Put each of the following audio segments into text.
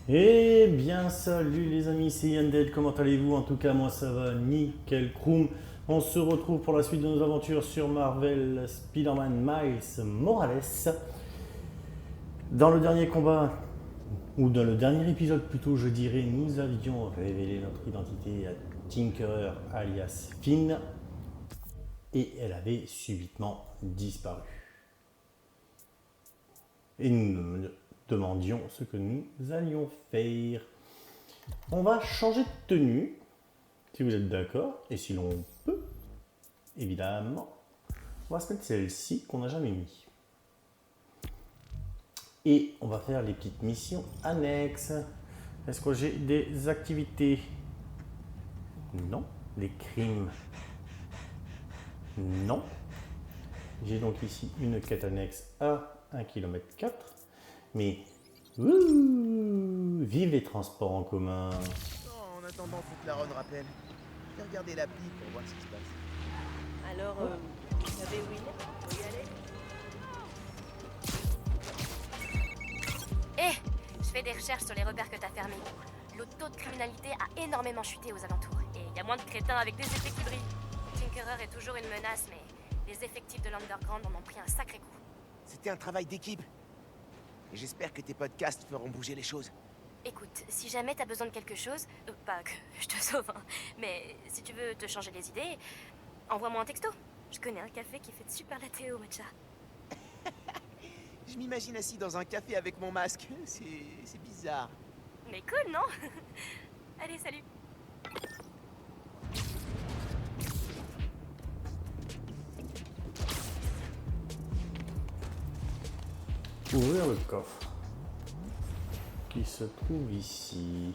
Eh bien salut les amis, c'est Undead, comment allez-vous? En tout cas moi ça va nickel chrome. On se retrouve pour la suite de nos aventures sur Marvel Spider-Man Miles Morales. Dans le dernier combat, ou dans le dernier épisode plutôt je dirais, nous avions révélé notre identité à Tinkerer alias Finn et elle avait subitement disparu. Et nous nous demandions ce que nous allions faire. On va changer de tenue, si vous êtes d'accord, et si l'on peut, évidemment. On va se mettre celle-ci qu'on n'a jamais mis. Et on va faire les petites missions annexes. Est-ce que j'ai des activités? Non. Les crimes? Non. J'ai donc ici une quête annexe à 1,4 km. Mais, vive les transports en commun. Oh, en attendant, faut que la Ron rappelle. Je vais regarder l'appli pour voir ce qui se passe. Alors, vous savez où il est? Faut y aller? Je fais des recherches sur les repères que t'as fermés. Le taux de criminalité a énormément chuté aux alentours. Et il y a moins de crétins avec des effets qui brillent. Tinkerer est toujours une menace, mais les effectifs de l'Underground en ont pris un sacré coup. C'était un travail d'équipe. Et j'espère que tes podcasts feront bouger les choses. Écoute, si jamais t'as besoin de quelque chose, pas que je te sauve, hein, mais si tu veux te changer les idées, envoie-moi un texto. Je connais un café qui fait de super latte au matcha. Je m'imagine assis dans un café avec mon masque. C'est bizarre. Mais cool, non? Allez, salut. Ouvrir le coffre qui se trouve ici.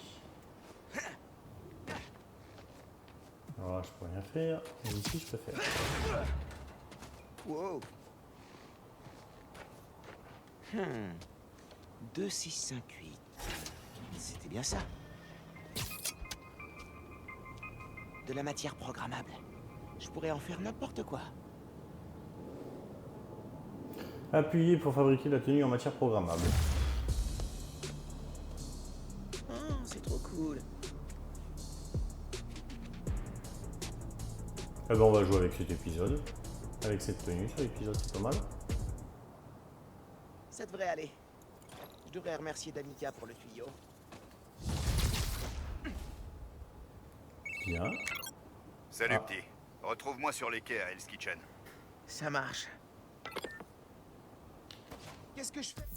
Alors là, je peux rien faire, mais ici, je peux faire. Wow. 2658. C'était bien ça. De la matière programmable. Je pourrais en faire n'importe quoi. Appuyez pour fabriquer la tenue en matière programmable. Oh, c'est trop cool. Eh ben, on va jouer avec cet épisode. Avec cette tenue, sur l'épisode, c'est pas mal. Ça devrait aller. Je devrais remercier Danica pour le tuyau. Bien. Salut Ah. petit, retrouve-moi sur les quais à Hell's Kitchen. Ça marche. Qu'est-ce que je fais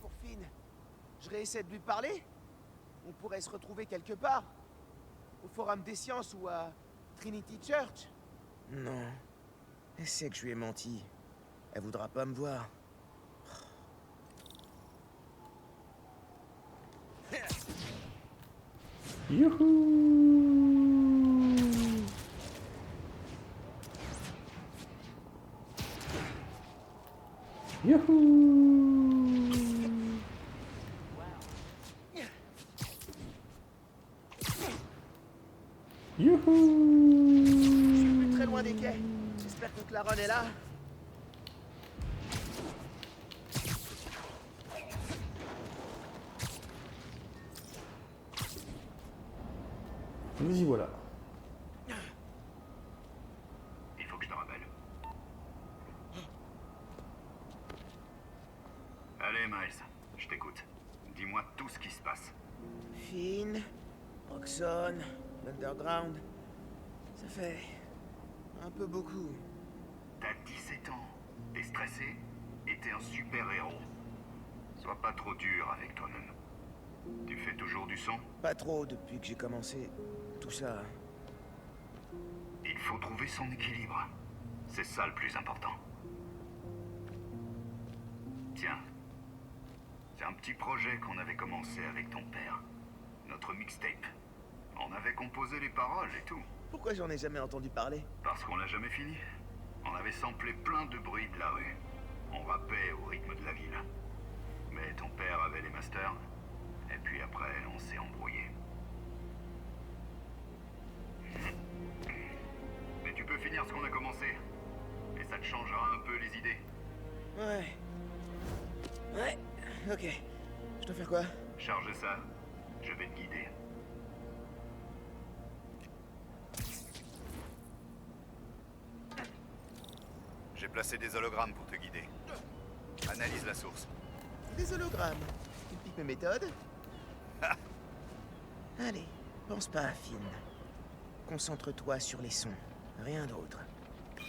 pour Finn? Je réessaie de lui parler? On pourrait se retrouver quelque part. Au Forum des Sciences ou à Trinity Church. Non. Elle sait que je lui ai menti. Elle voudra pas me voir. Youhou! Youhou! Youhou! Je suis plus très loin des quais. J'espère que Claron est là. Nous y voilà. Il faut que je te rappelle. Allez Miles, je t'écoute. Dis-moi tout ce qui se passe. Finn, Roxxon, l'Underground. Ça fait un peu beaucoup. T'as 17 ans, t'es stressé et t'es un super-héros. Sois pas trop dur avec toi-même. Tu fais toujours du sang? Pas trop depuis que j'ai commencé. Tout ça. Il faut trouver son équilibre. C'est ça le plus important. Tiens, c'est un petit projet qu'on avait commencé avec ton père. Notre mixtape. On avait composé les paroles et tout. Pourquoi j'en ai jamais entendu parler? Parce qu'on l'a jamais fini. On avait samplé plein de bruits de la rue. On rappait au rythme de la ville. Mais ton père avait les masters. Et puis après, on s'est embrouillé. Mais tu peux finir ce qu'on a commencé. Et ça te changera un peu les idées. Ouais. Ouais, ok. Je dois faire quoi? Charge ça. Je vais te guider. J'ai placé des hologrammes pour te guider. Analyse la source. Des hologrammes. Tu piques mes méthodes? Allez, pense pas à Finn. Concentre-toi sur les sons, rien d'autre.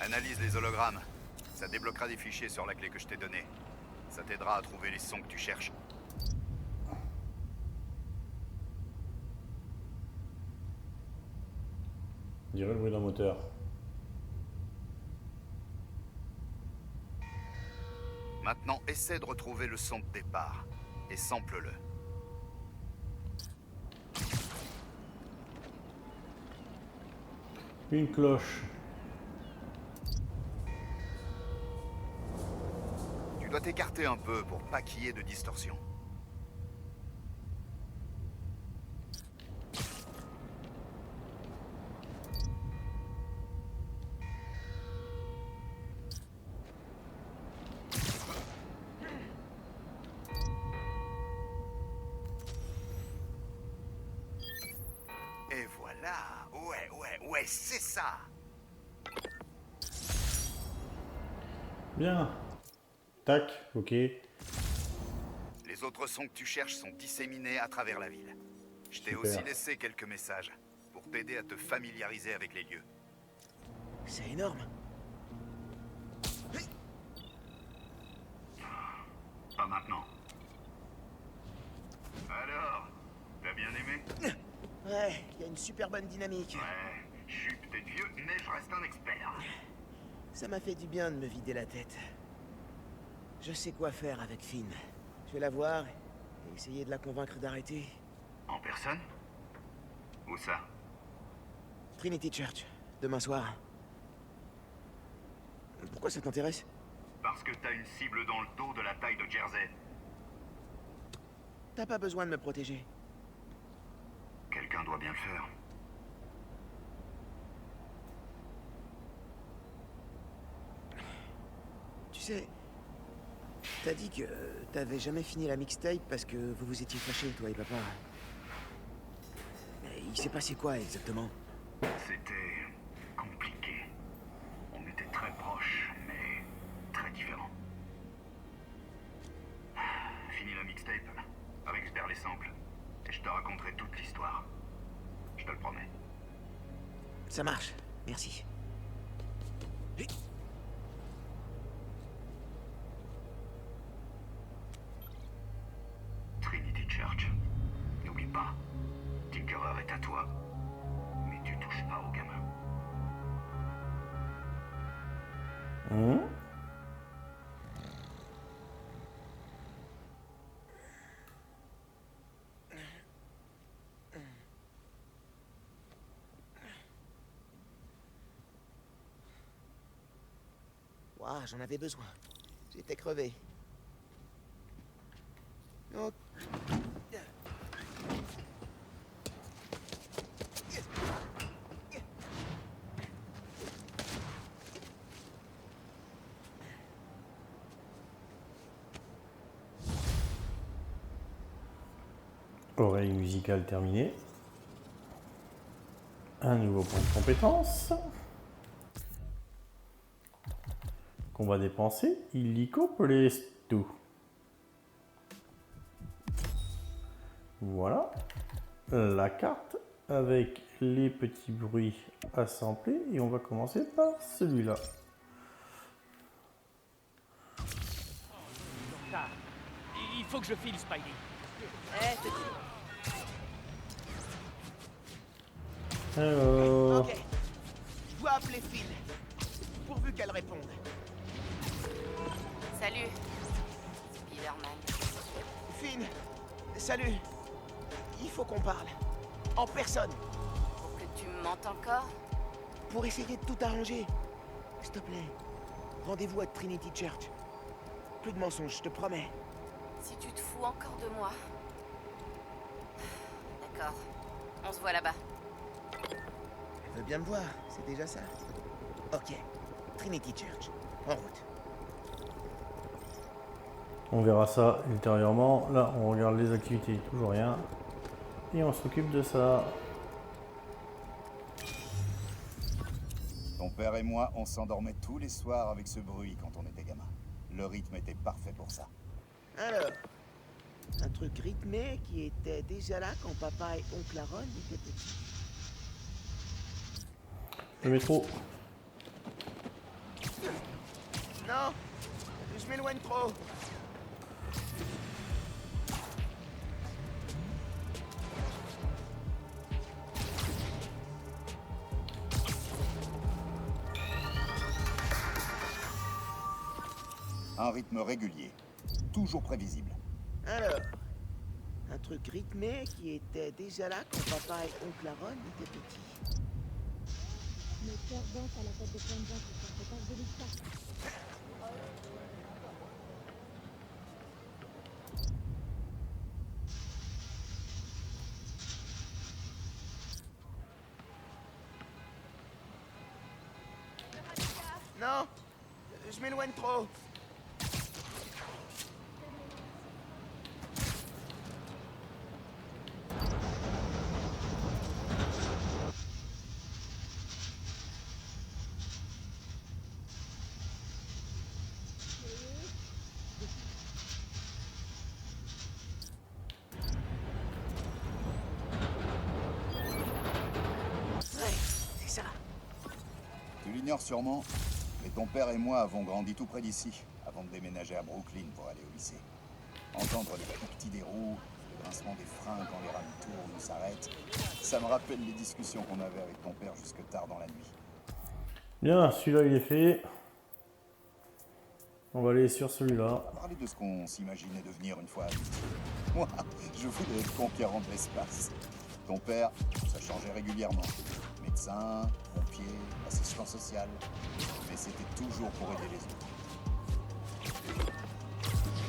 Analyse les hologrammes. Ça débloquera des fichiers sur la clé que je t'ai donnée. Ça t'aidera à trouver les sons que tu cherches. On dirait le bruit d'un moteur. Maintenant, essaie de retrouver le son de départ. Et sample-le. Une cloche. Tu dois t'écarter un peu pour pas qu'il y ait de distorsion. Et voilà. Ouais, c'est ça. Bien. Tac, ok. Les autres sons que tu cherches sont disséminés à travers la ville. Je t'ai Super. aussi laissé quelques messages pour t'aider à te familiariser avec les lieux. C'est énorme. Pas maintenant. Alors, t'as bien aimé? Ouais, il y a une super bonne dynamique. Ouais, je suis peut-être vieux, mais je reste un expert. Ça m'a fait du bien de me vider la tête. Je sais quoi faire avec Finn. Je vais la voir et essayer de la convaincre d'arrêter. En personne? Où ça? Trinity Church, demain soir. Pourquoi ça t'intéresse? Parce que t'as une cible dans le dos de la taille de Jersey. T'as pas besoin de me protéger. Quelqu'un doit bien le faire. Tu sais, t'as dit que t'avais jamais fini la mixtape parce que vous vous étiez fâchés, toi et papa. Mais il s'est passé quoi exactement? C'était compliqué. On était très proches, mais très différents. Fini la mixtape. Récupère les samples. Et je te raconterai toute l'histoire. Je te le promets. Ça marche, merci. Trinity Church. N'oublie pas, Tinkerer est à toi. Mais tu touches pas au gamin. Ouah, j'en avais besoin. J'étais crevé. Oh. Oreille musicale terminée. Un nouveau point de compétence. Qu'on va dépenser illico presto. Voilà la carte avec les petits bruits à sampler et on va commencer par celui-là. Ah, il faut que je file, Spidey. Eh, petit. Alors, Ok. Je dois appeler Finn. Pourvu qu'elle réponde. Salut, Spider-Man. Finn, salut. Il faut qu'on parle. En personne. Pour que tu me mentes encore? Pour essayer de tout arranger. S'il te plaît. Rendez-vous à Trinity Church. Plus de mensonges, je te promets. Si tu te fous encore de moi. D'accord. On se voit là-bas. Elle veut bien me voir, c'est déjà ça. Ok. Trinity Church. En route. On verra ça ultérieurement. Là, on regarde les activités, toujours rien. Et on s'occupe de ça. Ton père et moi, on s'endormait tous les soirs avec ce bruit quand on était gamin. Le rythme était parfait pour ça. Alors, un truc rythmé qui était déjà là quand papa et oncle Aaron étaient petits. Le métro. Non, je m'éloigne trop. Un rythme régulier, toujours prévisible. Alors, un truc rythmé qui était déjà là quand papa et oncle Aaron étaient petits. Nos cœurs dansent à la tête de plein de gens qui sont fait pas de l'histoire. Non, je m'éloigne trop. Ouais, c'est ça. Tu l'ignores sûrement, mais ton père et moi avons grandi tout près d'ici, avant de déménager à Brooklyn pour aller au lycée. Entendre le cliquetis des roues, le grincement des freins quand les rames tournent ou s'arrêtent, ça me rappelle les discussions qu'on avait avec ton père jusque tard dans la nuit. Bien, celui-là il est fait. On va aller sur celui-là. On va parler de ce qu'on s'imaginait devenir une fois adulte. Moi, je voulais être conquérant de l'espace. Ton père, ça changeait régulièrement. Médecin, pompier, assistant social. Mais c'était toujours pour aider les autres.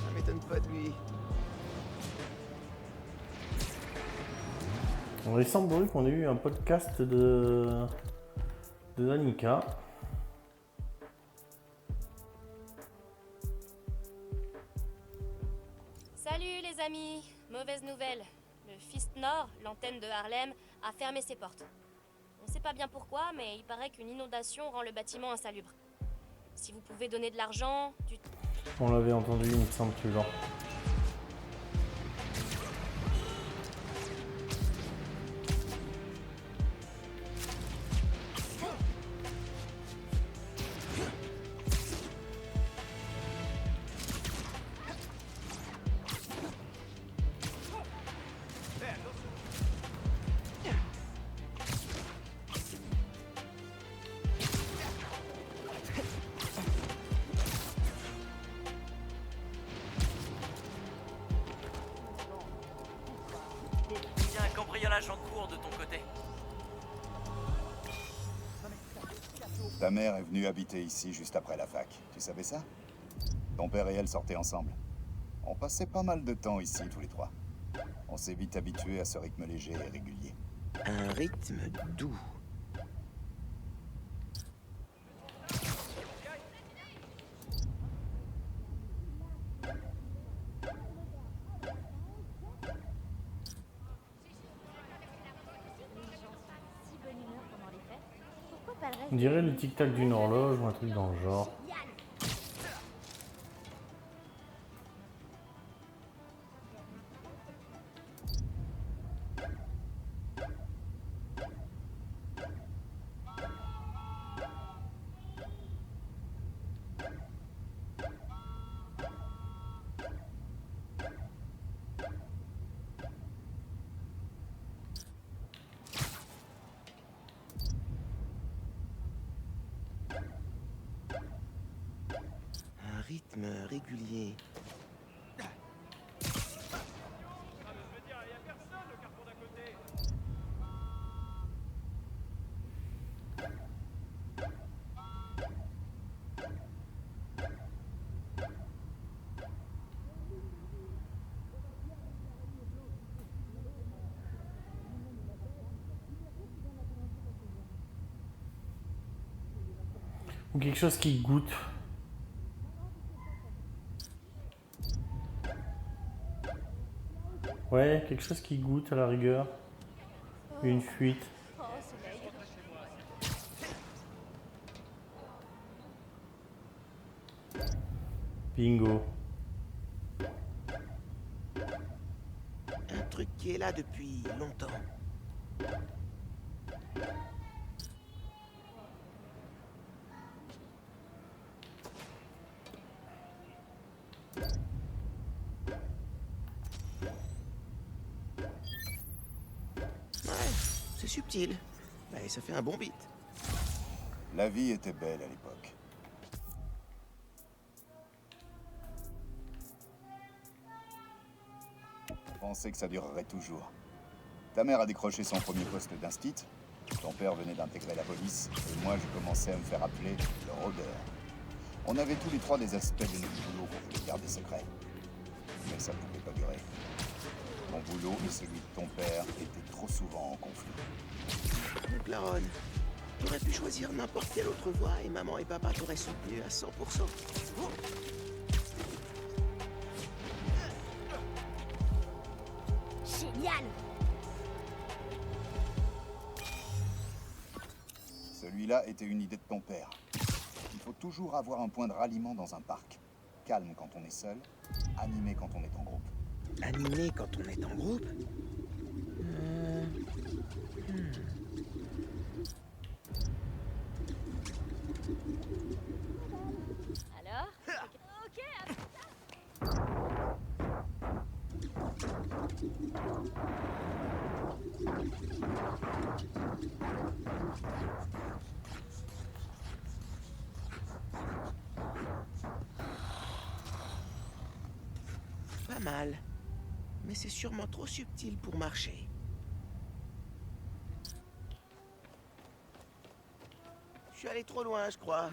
Ça m'étonne pas de lui. Alors, il semblerait qu'on ait eu un podcast de Danica. Salut les amis, mauvaise nouvelle. Le Fist Nord, l'antenne de Harlem, a fermé ses portes. On sait pas bien pourquoi, mais il paraît qu'une inondation rend le bâtiment insalubre. Si vous pouvez donner de l'argent, On l'avait entendu, il me semble, ce genre. Il y a un cambriolage en cours de ton côté. Ta mère est venue habiter ici juste après la fac. Tu savais ça? Ton père et elle sortaient ensemble. On passait pas mal de temps ici, tous les trois. On s'est vite habitué à ce rythme léger et régulier. Un rythme doux. Si bonne humeur pendant les fêtes, pourquoi pas le reste? On dirait le tic-tac d'une horloge ou un truc dans le genre. Un rythme régulier. Ou quelque chose qui goûte. Ouais, quelque chose qui goûte à la rigueur. Une fuite. Oh, soleil. Bingo. Un truc qui est là depuis longtemps. Ouais, c'est subtil. Et ça fait un bon beat. La vie était belle à l'époque. On pensait que ça durerait toujours. Ta mère a décroché son premier poste d'instit, ton père venait d'intégrer la police, et moi je commençais à me faire appeler le rôdeur. On avait tous les trois des aspects de notre boulot qu'on voulait garder secret. Mais ça pouvait pas durer. Ton boulot et celui de ton père étaient trop souvent en conflit. Donc la Ron, t'aurais pu choisir n'importe quelle autre voie et maman et papa t'auraient soutenu à 100%. Oh. Génial! Celui-là était une idée de ton père. Il faut toujours avoir un point de ralliement dans un parc. Calme quand on est seul, animé quand on est en groupe. Animé quand on est en groupe. Alors Ok. Pas mal. Mais c'est sûrement trop subtil pour marcher. Je suis allé trop loin, je crois.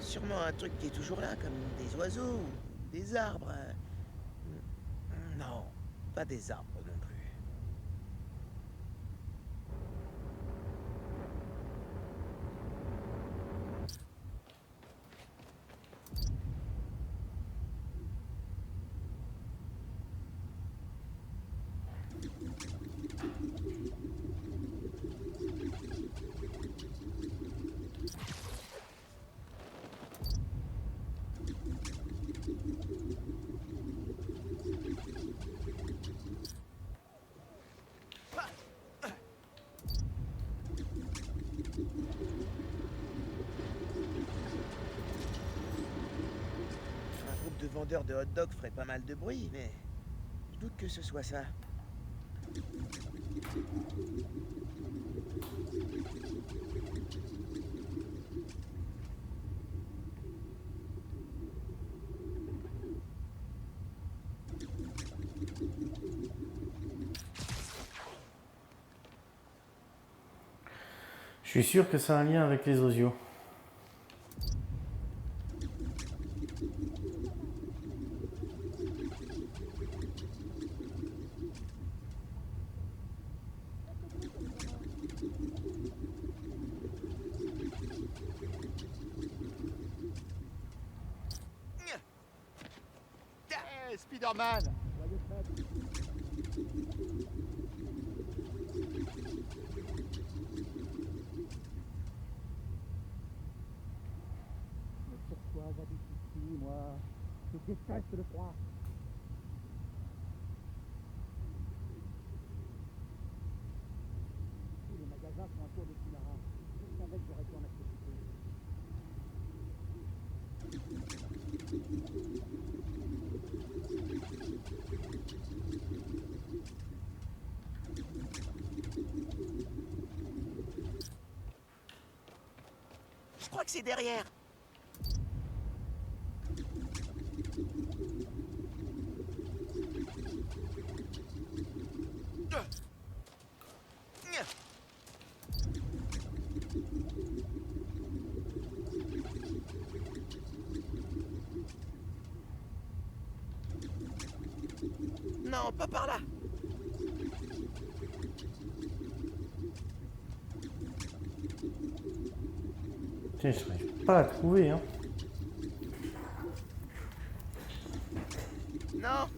Sûrement un truc qui est toujours là, comme des oiseaux, ou des arbres. Non, pas des arbres non plus. Un groupe de vendeurs de hot dogs ferait pas mal de bruit, mais je doute que ce soit ça. Je suis sûr que ça a un lien avec les osios. Hey, Spider-Man! Pourquoi j'habite ici, moi? Je déteste le froid. Tous les magasins sont autour de Sinara. Je savais que j'aurais pu en acheter plus. Je crois que c'est derrière. Non, pas par là. Tiens, je n'arrive pas à trouver, hein. Non,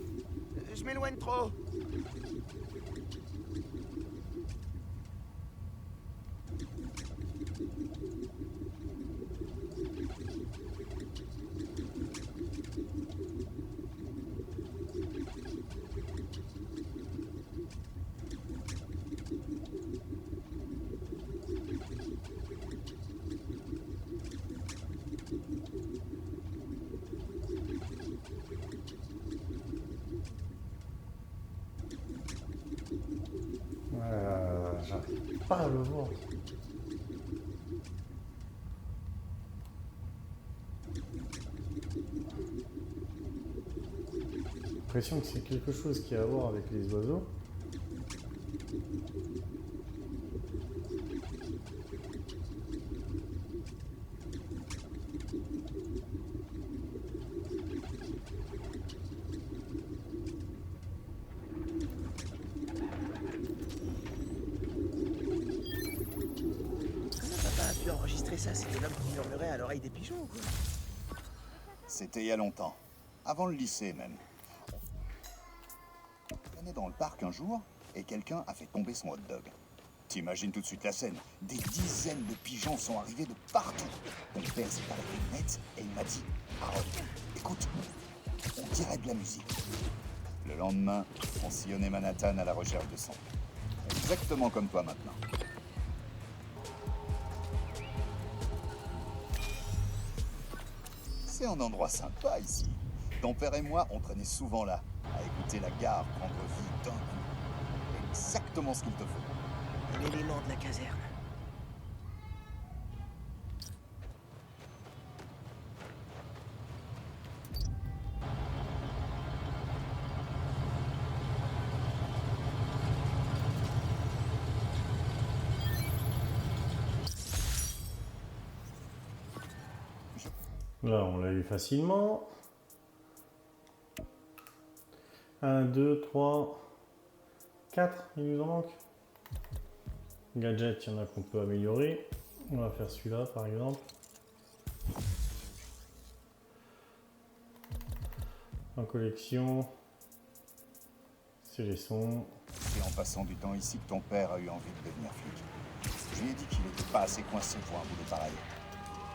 je m'éloigne trop. J'arrive pas à le voir. J'ai l'impression que c'est quelque chose qui a à voir avec les oiseaux. Comment papa a pu enregistrer ça? C'était l'homme qui murmurait à l'oreille des pigeons ou quoi? C'était il y a longtemps. Avant le lycée, même. On est dans le parc un jour, et quelqu'un a fait tomber son hot dog. T'imagines tout de suite la scène. Des dizaines de pigeons sont arrivés de partout. Mon père s'est arrêté net, et il m'a dit « Harold, écoute, on dirait de la musique. » Le lendemain, on sillonnait Manhattan à la recherche de son. Exactement comme toi maintenant. C'est un endroit sympa ici. Ton père et moi, on traînait souvent là, à écouter la gare prendre vie d'un coup. Exactement ce qu'il te faut. Un élément de la caserne. Là, on l'a eu facilement. 1, 2, 3, 4, il nous en manque. Gadget, il y en a qu'on peut améliorer. On va faire celui-là par exemple. En collection, c'est les sons. C'est en passant du temps ici que ton père a eu envie de devenir flic. Je lui ai dit qu'il n'était pas assez coincé pour un boulot pareil.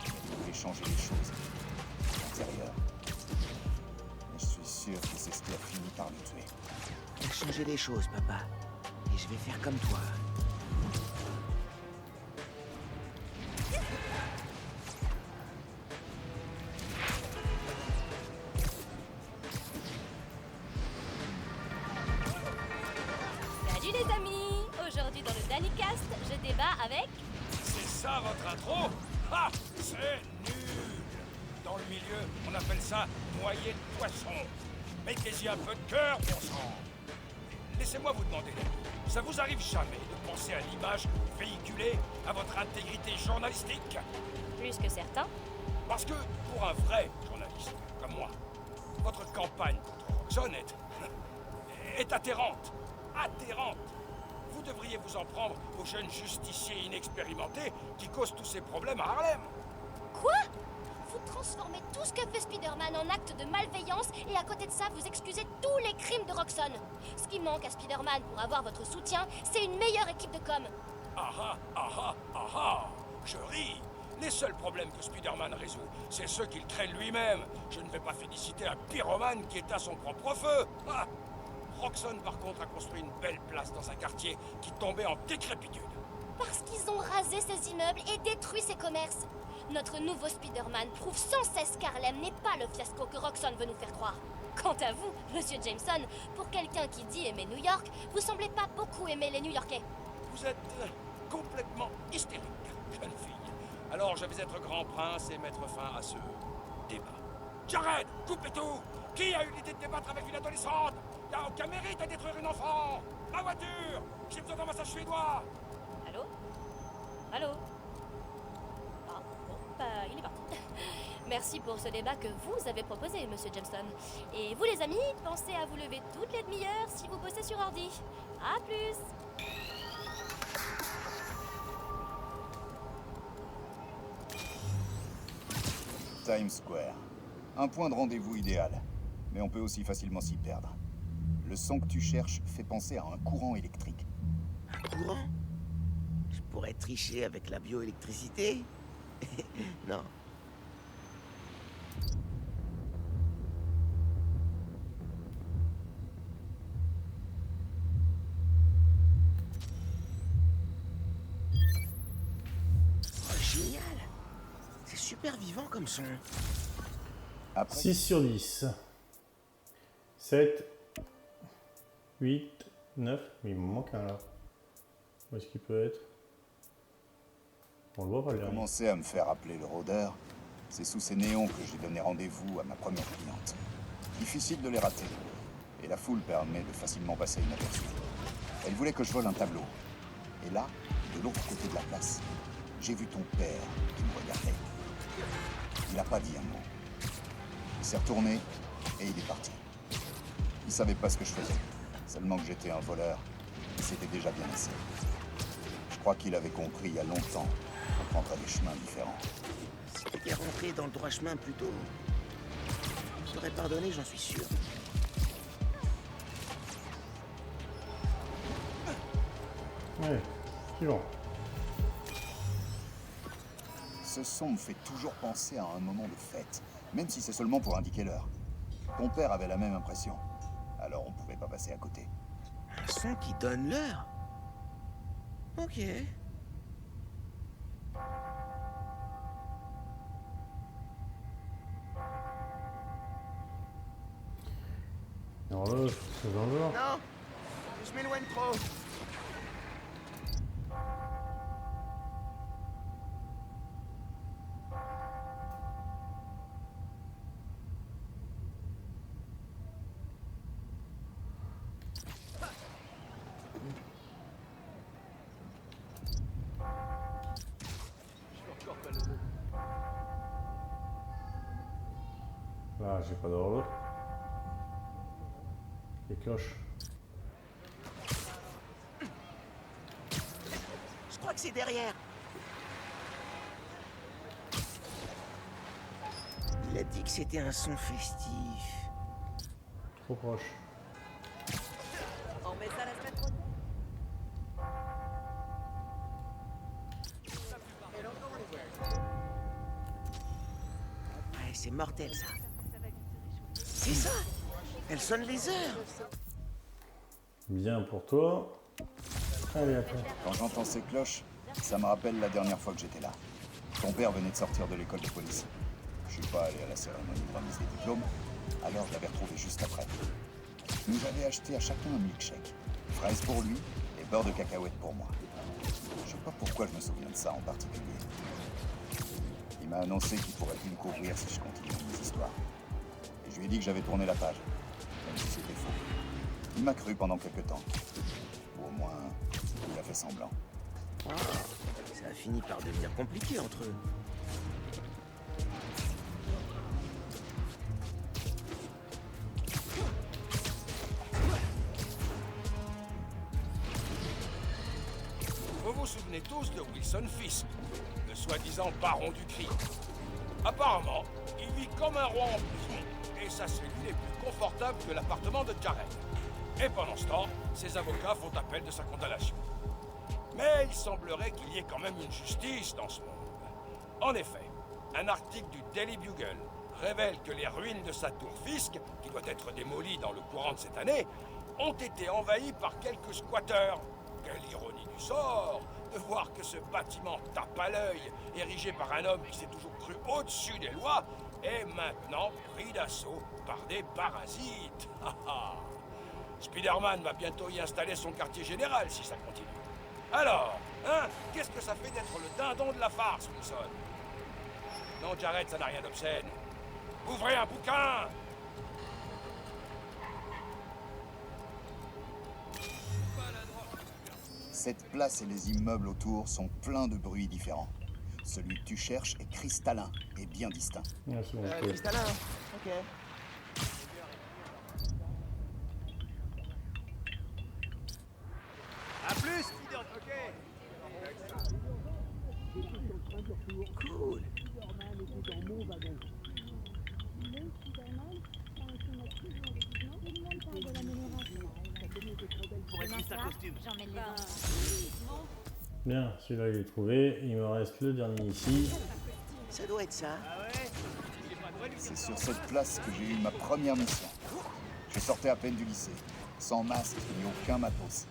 Il voulait changer les choses. L'intérieur. Mais je suis sûr que c'est ce qui a fini par le tuer. On va changer les choses, papa. Et je vais faire comme toi. Salut les amis! Aujourd'hui dans le DannyCast, je débat avec... C'est ça votre intro? Ah, c'est nul! Dans le milieu, on appelle ça noyer de poisson. Mettez-y un peu de cœur, bon sang! Laissez-moi vous demander, ça vous arrive jamais de penser à l'image véhiculée, à votre intégrité journalistique? Plus que certains. Parce que, pour un vrai journaliste, comme moi, votre campagne contre Roxxon est atterrante. Atterrante! Vous devriez vous en prendre aux jeunes justiciers inexpérimentés qui causent tous ces problèmes à Harlem. Quoi? Vous transformez tout ce que fait Spider-Man en acte de malveillance et à côté de ça, vous excusez tous les crimes de Roxxon. Ce qui manque à Spider-Man pour avoir votre soutien, c'est une meilleure équipe de com. Ah ah, ah ah, ah ah! Je ris! Les seuls problèmes que Spider-Man résout, c'est ceux qu'il crée lui-même. Je ne vais pas féliciter un pyromane qui éteint son propre feu. Ah! Roxxon, par contre, a construit une belle place dans un quartier qui tombait en décrépitude. Parce qu'ils ont rasé ces immeubles et détruit ces commerces. Notre nouveau Spider-Man prouve sans cesse qu'Harlem n'est pas le fiasco que Roxxon veut nous faire croire. Quant à vous, Monsieur Jameson, pour quelqu'un qui dit aimer New York, vous semblez pas beaucoup aimer les New-Yorkais. Vous êtes complètement hystérique, jeune fille. Alors je vais être grand prince et mettre fin à ce débat. Jared, coupez tout! Qui a eu l'idée de débattre avec une adolescente? Y a aucun mérite à détruire une enfant! Ma voiture! J'ai besoin d'un massage suédois! Allô? Allô? Ah, bon, bah, il est parti. Merci pour ce débat que vous avez proposé, Monsieur Jameson. Et vous les amis, pensez à vous lever toutes les demi-heures si vous bossez sur ordi. À plus! Times Square. Un point de rendez-vous idéal. Mais on peut aussi facilement s'y perdre. Le son que tu cherches fait penser à un courant électrique. Un courant? Je pourrais tricher avec la bioélectricité? Non. Oh, génial! C'est super vivant comme son. Après, 6 sur 10. 7, 8, 9. Mais il me manque un là. Où est-ce qu'il peut être? On le voit pas le dernier. commencer à me faire appeler le rôdeur. C'est sous ces néons que j'ai donné rendez-vous à ma première cliente. Difficile de les rater. Et la foule permet de facilement passer inaperçu. Elle voulait que je vole un tableau. Et là, de l'autre côté de la place, j'ai vu ton père qui me regardait. Il n'a pas dit un mot. Il s'est retourné et il est parti. Il savait pas ce que je faisais. Seulement que j'étais un voleur. Et c'était déjà bien assez. Je crois qu'il avait compris il y a longtemps qu'on prendrait des chemins différents. Si t'étais rentré dans le droit chemin plus tôt, je t'aurais pardonné, j'en suis sûr. Ouais, suivant. Ce son me fait toujours penser à un moment de fête, même si c'est seulement pour indiquer l'heure. Ton père avait la même impression, alors on pouvait pas passer à côté. Un son qui donne l'heure. Ok. Une horloge, c'est dans le genre. Non, je m'éloigne trop. Là, j'ai pas d'horloge. Les cloches. Je crois que c'est derrière. Il a dit que c'était un son festif. Trop proche. On met ça la semaine prochaine. Ouais, c'est mortel ça. C'est ça. Elle sonne les heures. Bien pour toi. Allez, après. Quand j'entends ces cloches, ça me rappelle la dernière fois que j'étais là. Ton père venait de sortir de l'école de police. Je suis pas allé à la cérémonie de remise des diplômes, alors je l'avais retrouvé juste après. Il nous avait acheté à chacun un milkshake. Fraise pour lui et beurre de cacahuète pour moi. Je sais pas pourquoi je me souviens de ça en particulier. Il m'a annoncé qu'il pourrait plus me couvrir si je continuais mes histoires. Et je lui ai dit que j'avais tourné la page, même si c'était faux. Il m'a cru pendant quelques temps. Ou au moins, il a fait semblant. Ah, ça a fini par devenir compliqué entre eux. Vous vous souvenez tous de Wilson Fisk, le soi-disant baron du crime. Apparemment, il vit comme un roi en prison, et sa cellule est plus confortable que l'appartement de Jared. Et pendant ce temps, ses avocats font appel de sa condamnation. Mais il semblerait qu'il y ait quand même une justice dans ce monde. En effet, un article du Daily Bugle révèle que les ruines de sa tour Fisk, qui doit être démolie dans le courant de cette année, ont été envahies par quelques squatteurs. Quelle ironie du sort de voir que ce bâtiment tape à l'œil, érigé par un homme qui s'est toujours cru au-dessus des lois, est maintenant pris d'assaut par des parasites. Spider-Man va bientôt y installer son quartier général si ça continue. Alors, hein, qu'est-ce que ça fait d'être le dindon de la farce, Wilson? Non, Jared, ça n'a rien d'obscène. Ouvrez un bouquin! Cette place et les immeubles autour sont pleins de bruits différents. Celui que tu cherches est cristallin et bien distinct. Ah, c'est bon, je peux- Cristallin, ok. À plus, Spider. Ok. Cool. Pour être juste un costume. J'emmène les enfants. Bien, celui-là il est trouvé. Il me reste le dernier ici. Ça doit être ça. C'est sur cette place que j'ai eu ma première mission. Je sortais à peine du lycée, sans masque ni aucun matos.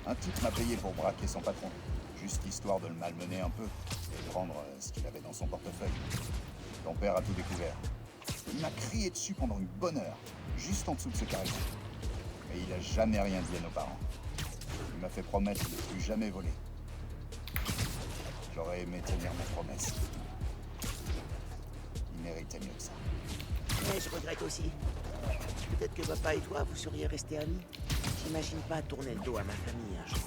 Un type m'a payé pour braquer son patron, juste histoire de le malmener un peu et prendre ce qu'il avait dans son portefeuille. Ton père a tout découvert. Il m'a crié dessus pendant une bonne heure, juste en dessous de ce carré. Mais il a jamais rien dit à nos parents. Il m'a fait promettre de ne plus jamais voler. J'aurais aimé tenir ma promesse. Il méritait mieux que ça. Mais je regrette aussi. Peut-être que papa et toi, vous seriez restés amis. J'imagine pas tourner le dos à ma famille un jour.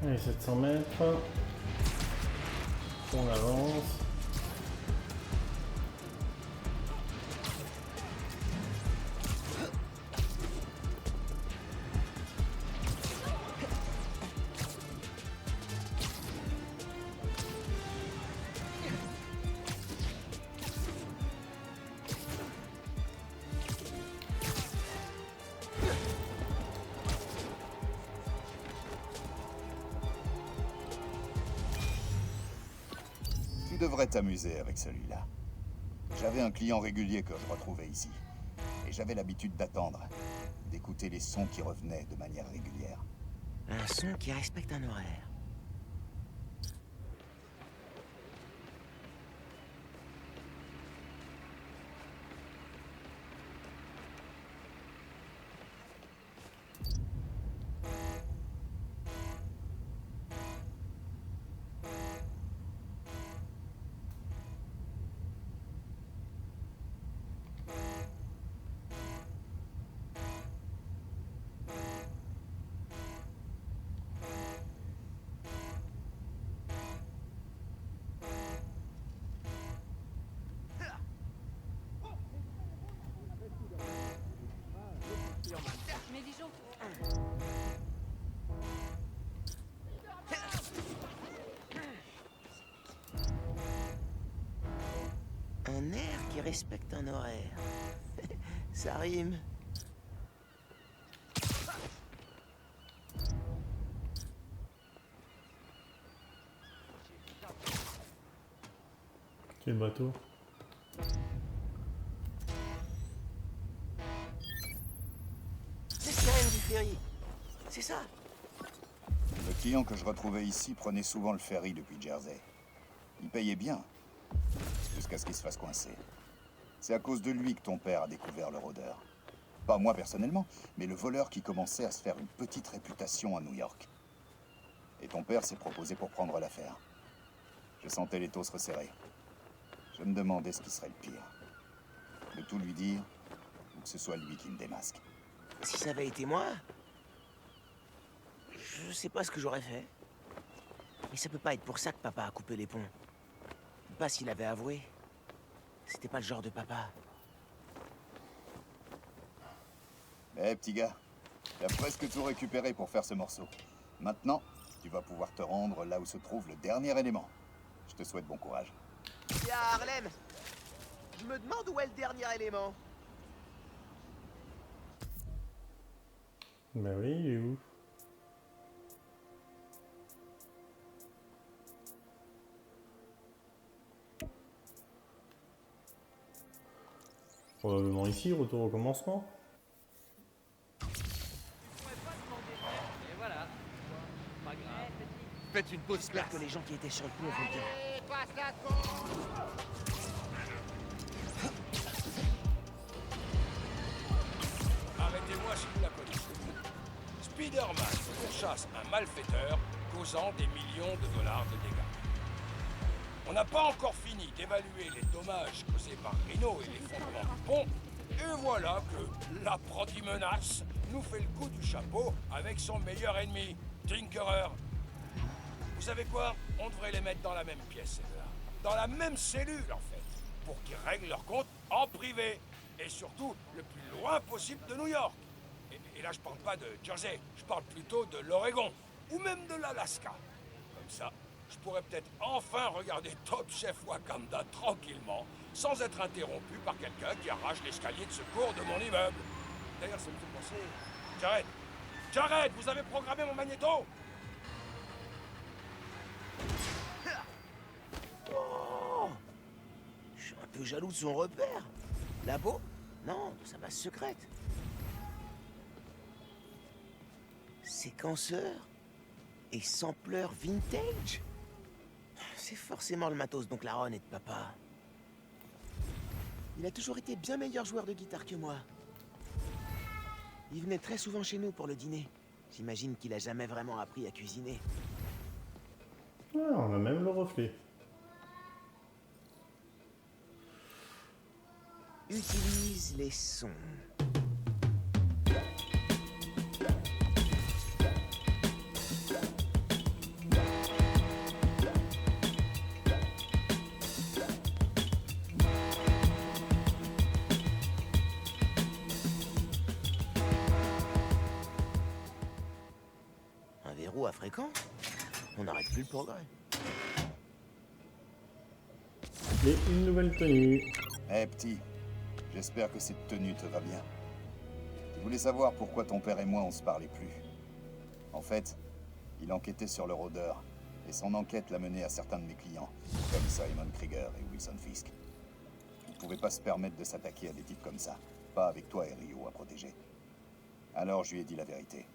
Allez, 700 mètres. On avance. Tu devrais t'amuser avec celui-là. J'avais un client régulier que je retrouvais ici. Et j'avais l'habitude d'attendre, d'écouter les sons qui revenaient de manière régulière. Un son qui respecte un horaire. Un air qui respecte un horaire. Ça rime. C'est le bateau. C'est le sirène du ferry. C'est ça. Le client que je retrouvais ici prenait souvent le ferry depuis Jersey. Il payait bien, jusqu'à ce qu'il se fasse coincer. C'est à cause de lui que ton père a découvert le rôdeur. Pas moi personnellement, mais le voleur qui commençait à se faire une petite réputation à New York. Et ton père s'est proposé pour prendre l'affaire. Je sentais les taux se resserrer. Je me demandais ce qui serait le pire. De tout lui dire, ou que ce soit lui qui me démasque. Si ça avait été moi, je sais pas ce que j'aurais fait. Mais ça peut pas être pour ça que papa a coupé les ponts. Pas s'il avait avoué. C'était pas le genre de papa. Eh, petit gars, t'as presque tout récupéré pour faire ce morceau. Maintenant, tu vas pouvoir te rendre là où se trouve le dernier élément. Je te souhaite bon courage. Et à Harlem, je me demande où est le dernier élément. Bah oui, il est où? Probablement ici, retour au commencement. Faites une pause. J'espère que les gens qui étaient sur le pont vont bien. Arrêtez-moi si vous la connaissez. Spider-Man pourchasse un malfaiteur causant des millions de dollars de dégâts. On n'a pas encore fini d'évaluer les dommages causés par Rhino et l'effondrement du pont, Et voilà que l'apprenti menace nous fait le coup du chapeau avec son meilleur ennemi, Tinkerer. Vous savez quoi? On devrait les mettre dans la même pièce, ces deux-là. Dans la même cellule, en fait. Pour qu'ils règlent leur compte en privé. Et surtout, le plus loin possible de New York. Et là, je parle pas de Jersey, je parle plutôt de l'Oregon. Ou même de l'Alaska. Comme ça, je pourrais peut-être enfin regarder Top Chef Wakanda tranquillement, sans être interrompu par quelqu'un qui arrache l'escalier de secours de mon immeuble. D'ailleurs, ça me fait penser... Jared! Jared, vous avez programmé mon magnéto? Oh, je suis un peu jaloux de son repère. Labo? Non, de sa base secrète. Séquenceur et sampleur vintage? C'est forcément le matos donc la Ron et de papa. Il a toujours été bien meilleur joueur de guitare que moi. Il venait très souvent chez nous pour le dîner. J'imagine qu'il a jamais vraiment appris à cuisiner. Ah, on a même le reflet. Utilise les sons. Un verrou à fréquent? On n'arrête plus le progrès. Et une nouvelle tenue. Eh petit, j'espère que cette tenue te va bien. Je voulais savoir pourquoi ton père et moi on se parlait plus. En fait, il enquêtait sur le rôdeur, et son enquête l'a mené à certains de mes clients, comme Simon Krieger et Wilson Fisk. Il pouvait pas se permettre de s'attaquer à des types comme ça, pas avec toi et Rio à protéger. Alors je lui ai dit la vérité,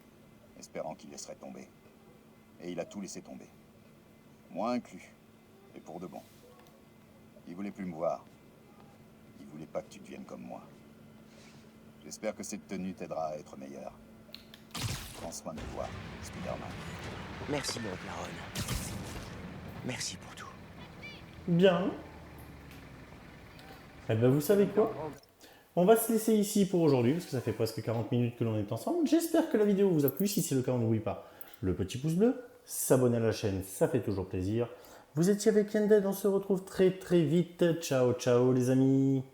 espérant qu'il laisserait tomber. Et il a tout laissé tomber. Moi inclus, et pour de bon. Il voulait plus me voir. Il voulait pas que tu deviennes comme moi. J'espère que cette tenue t'aidera à être meilleur. Prends soin de toi, Spider-Man. Merci, mon Ron. Merci pour tout. Bien. Eh ben vous savez quoi? On va se laisser ici pour aujourd'hui, parce que ça fait presque 40 minutes que l'on est ensemble. J'espère que la vidéo vous a plu. Si c'est le cas, n'oubliez pas le petit pouce bleu, s'abonner à la chaîne, ça fait toujours plaisir. Vous étiez avec Yanded, on se retrouve très très vite. Ciao, ciao les amis.